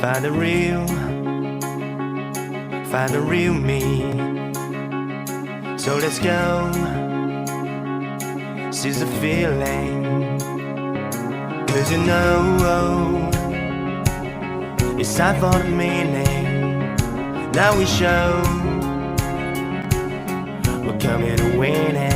Find the real me. So let's go, seize the feeling. 'Cause you know it's time for the meaning. Now we show we're coming to win it.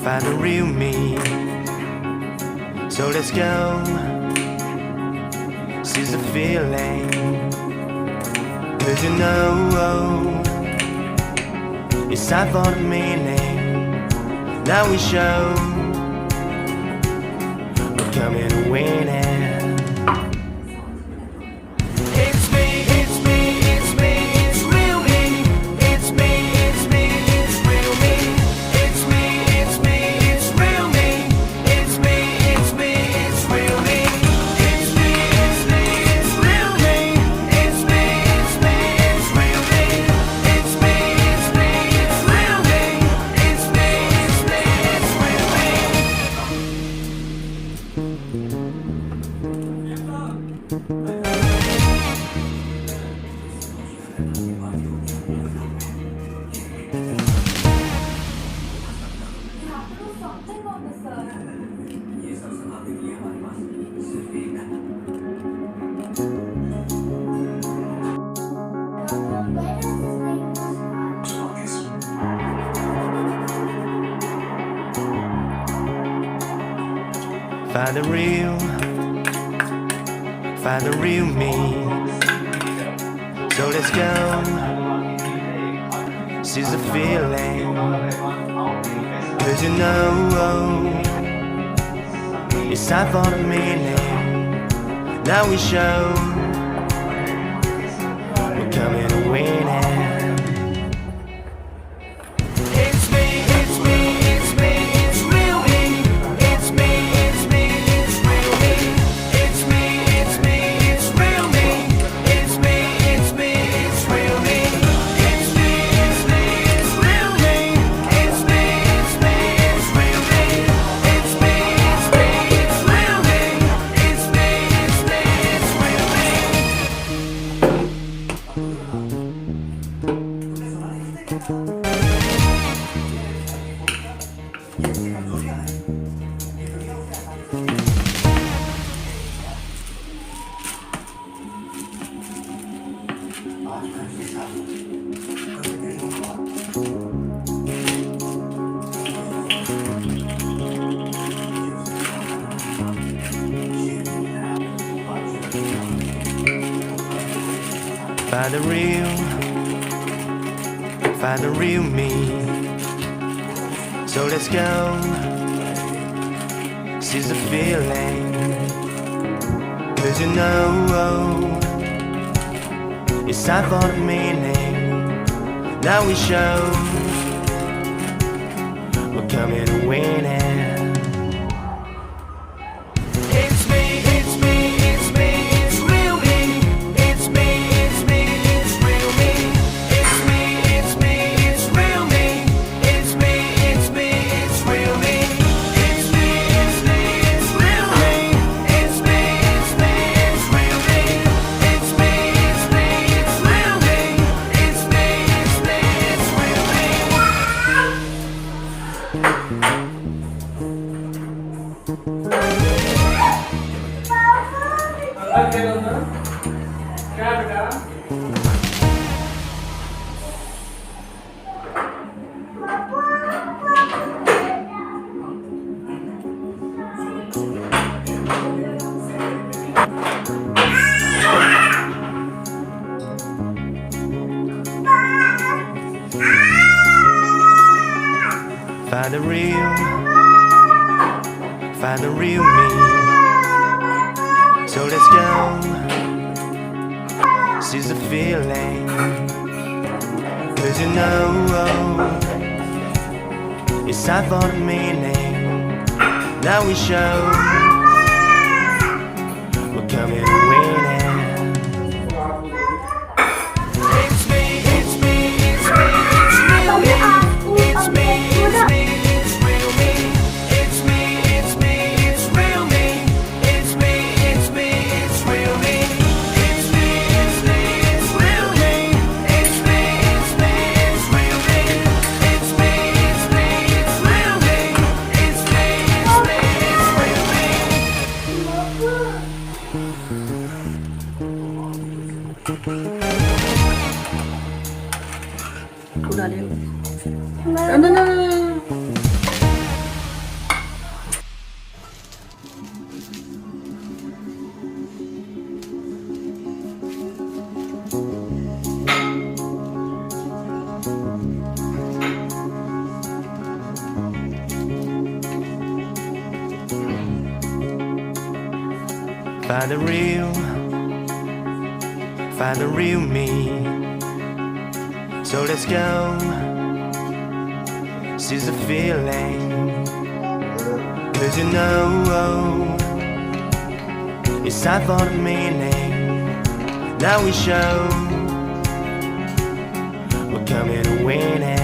Find the real me. So let's go, seize the feeling. 'Cause you know it's time for the meaning. Now we show we're coming to win it. Find the real me. So let's go, seize the feeling. 'Cause you know it's time for the meaning. Now we show we're coming to win it. Find the real me. So let's go, seize the feeling. 'Cause you know it's time for the meaning. Now we show we're coming to win it. Find the real me. So let's go. Seize the feeling. 'Cause you know it's time for the meaning. Now we show we're coming and winning. It's me, it's me, it's me, it's real me. It's me, it's me, it's real me. It's me, it's me, it's real me. It's me, it's me, it's real me. It's me, it's me, it's real me. It's me, it's me, it's real me. It's me, it's me, it's real me. It's me, it's me, it's real me. Udah deh. No. Find the real me. So let's go. Seize the feeling. 'Cause you know it's time for the meaning. Now we show we're coming and winning.